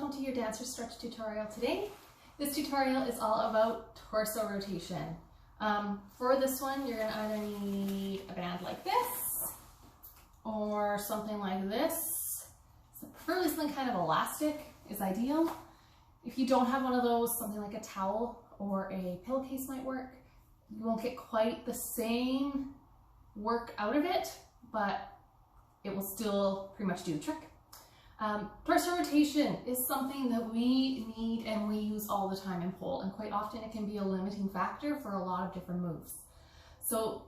welcome to your Dancer Stretch tutorial today. This tutorial is all about torso rotation. For this one, you're going to either need a band like this or something like this. So preferably something kind of elastic is ideal. If you don't have one of those, something like a towel or a pillowcase might work. You won't get quite the same work out of it, but it will still pretty much do the trick. Torso rotation is something that we need and we use all the time in pole, and quite often it can be a limiting factor for a lot of different moves. So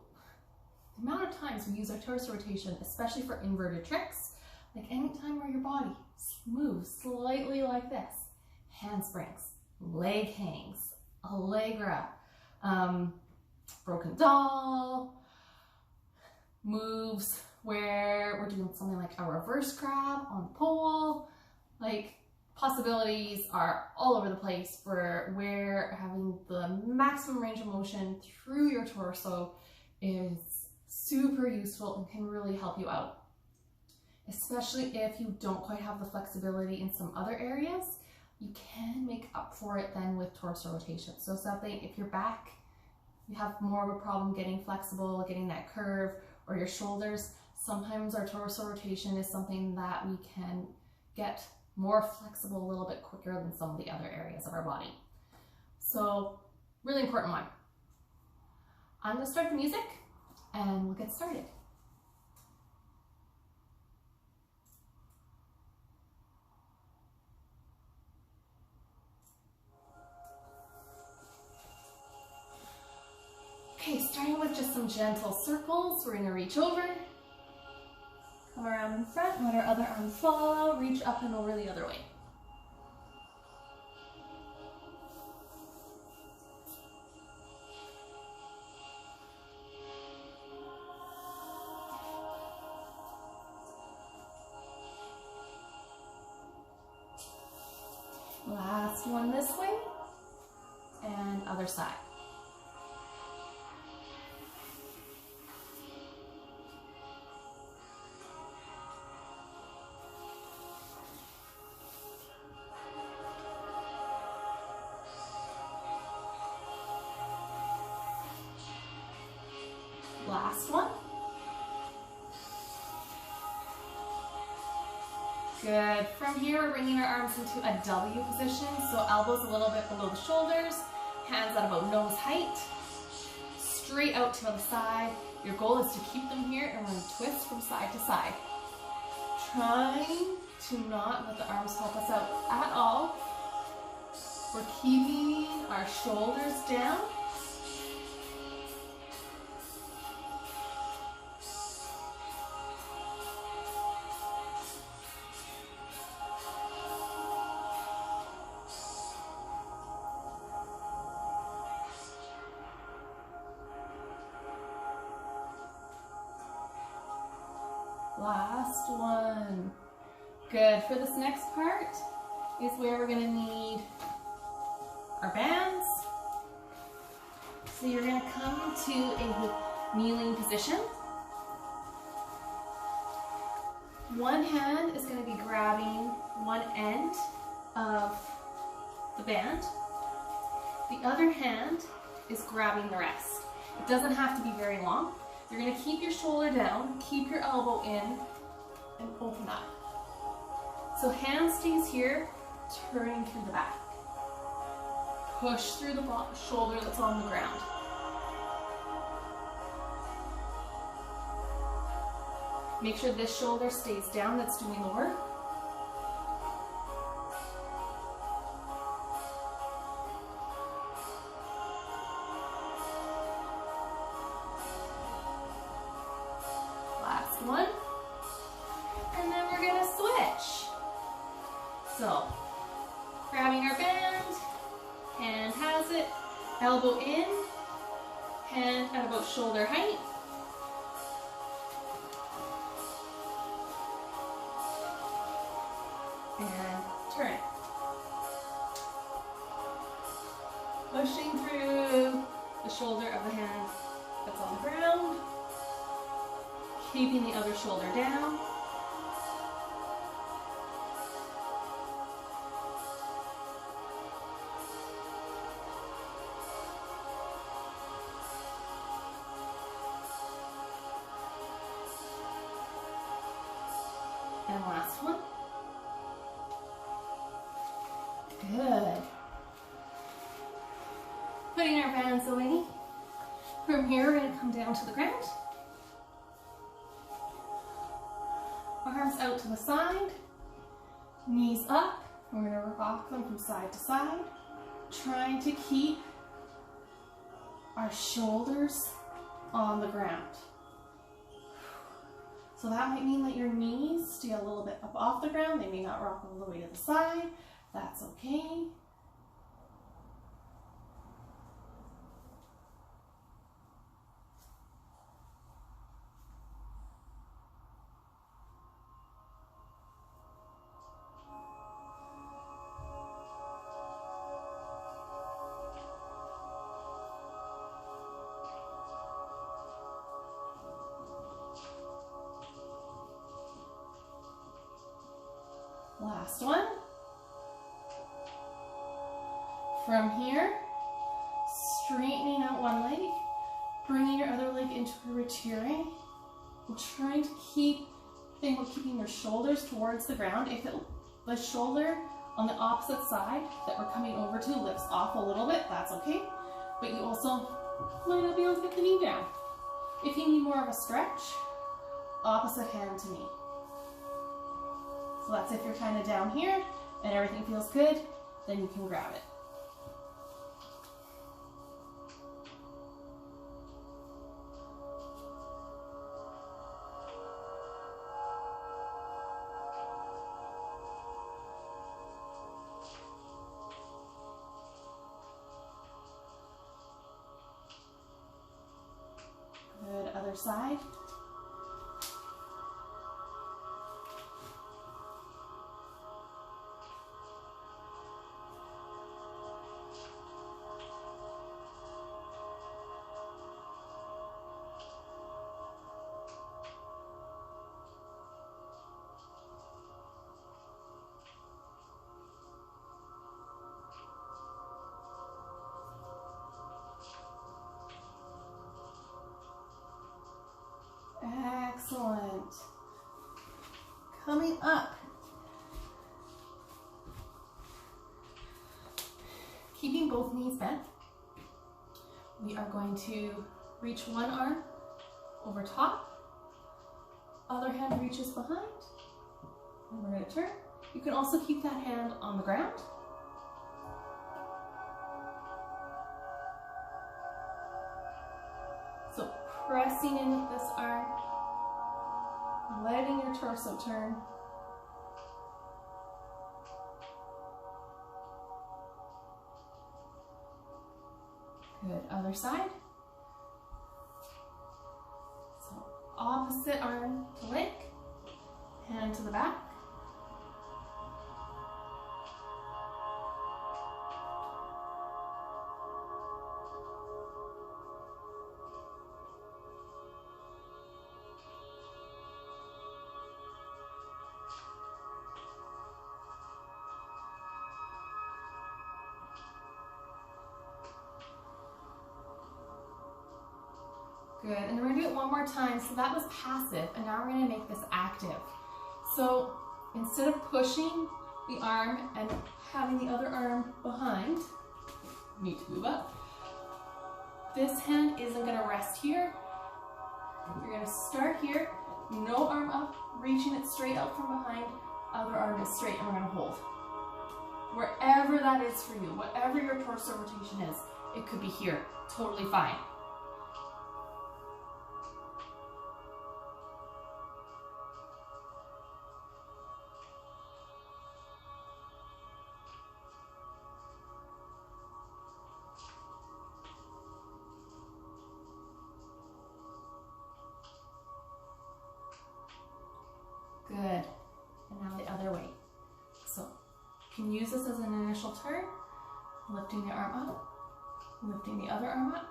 the amount of times we use our torso rotation, especially for inverted tricks, like any time where your body moves slightly like this, handsprings, leg hangs, Allegra, broken doll, moves where we're doing something like a reverse grab on the pole. Like, possibilities are all over the place for where having the maximum range of motion through your torso is super useful and can really help you out. Especially if you don't quite have the flexibility in some other areas, you can make up for it then with torso rotation. So something, if your back, you have more of a problem getting flexible, getting that curve, or your shoulders, sometimes our torso rotation is something that we can get more flexible a little bit quicker than some of the other areas of our body. So, really important one. I'm going to start the music and we'll get started. Okay, starting with just some gentle circles, we're going to reach over. Come around in front, let our other arm follow, reach up and over the other way. Last one this way, and other side. Last one. Good. From here, we're bringing our arms into a W position. So elbows a little bit below the shoulders, hands at about nose height, straight out to the side. Your goal is to keep them here and we're going to twist from side to side. Trying to not let the arms help us out at all. We're keeping our shoulders down. Last one. Good. For this next part is where we're going to need our bands. So you're going to come to a kneeling position. One hand is going to be grabbing one end of the band. The other hand is grabbing the rest. It doesn't have to be very long. You're going to keep your shoulder down, keep your elbow in, and open up. So hand stays here, turning through the back. Push through the shoulder that's on the ground. Make sure this shoulder stays down, that's doing the work. One, and then we're going to switch. So, grabbing our band, hand has it, elbow in, hand at about shoulder height. And turn it. Pushing through the shoulder of the hand that's on the ground. Keeping the other shoulder down. Good. Putting our hands away. From here, we're going to come down to the ground. Arms out to the side. Knees up. We're going to rock them from side to side. Trying to keep our shoulders on the ground. So that might mean that your knees stay a little bit up off the ground. They may not rock all the way to the side. That's okay. Last one. From here, straightening out one leg, bringing your other leg into a retiré, and trying to think about keeping your shoulders towards the ground. If the shoulder on the opposite side that we're coming over to lifts off a little bit, that's okay. But you also might not be able to get the knee down. If you need more of a stretch, opposite hand to knee. So that's if you're kind of down here and everything feels good, then you can grab it. Good, other side. Excellent. Coming up. Keeping both knees bent, we are going to reach one arm over top, other hand reaches behind, and we're going to turn. You can also keep that hand on the ground. So pressing in with this arm, letting your torso turn. Good, other side. So opposite arm to leg, hand to the back. Good, and then we're gonna do it one more time. So that was passive, and now we're gonna make this active. So instead of pushing the arm and having the other arm behind, you need to move up. This hand isn't gonna rest here. You're gonna start here, no arm up, reaching it straight out from behind, other arm is straight, and we're gonna hold. Wherever that is for you, whatever your torso rotation is, it could be here, totally fine. Good, and now the other way. So you can use this as an initial turn, lifting the arm up, lifting the other arm up.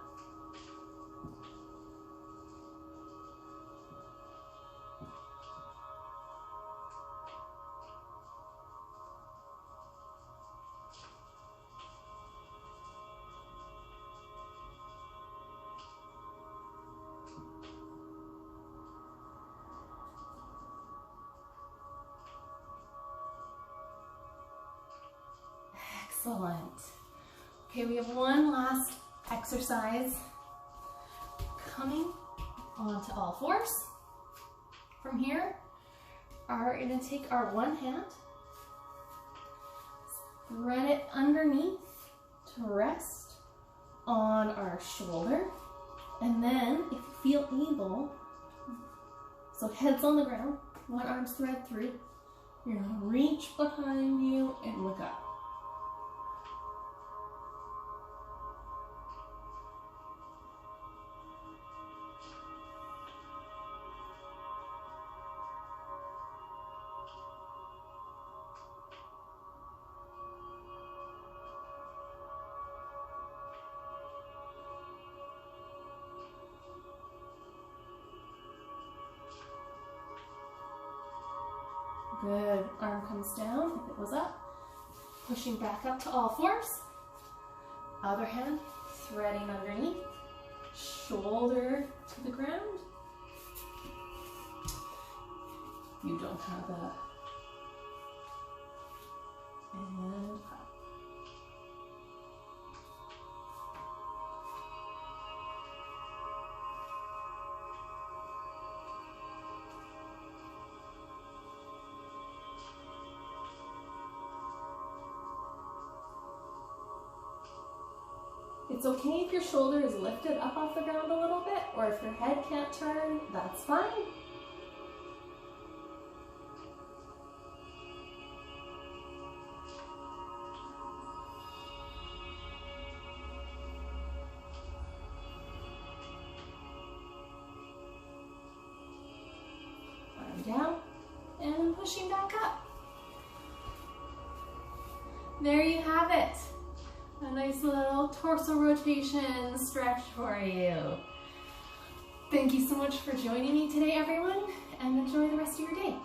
Excellent. Okay, we have one last exercise. Coming onto all fours. From here, we're going to take our one hand, spread it underneath to rest on our shoulder, and then if you feel able, so head's on the ground, one arm's thread through, you're going to reach behind you and look up. Good. Arm comes down if it was up. Pushing back up to all fours. Other hand threading underneath. Shoulder to the ground. You don't have that. And up. It's okay if your shoulder is lifted up off the ground a little bit, or if your head can't turn, that's fine. Arm down, and pushing back up. There you have it. A nice little torso rotation stretch for you. Thank you so much for joining me today, everyone, and enjoy the rest of your day.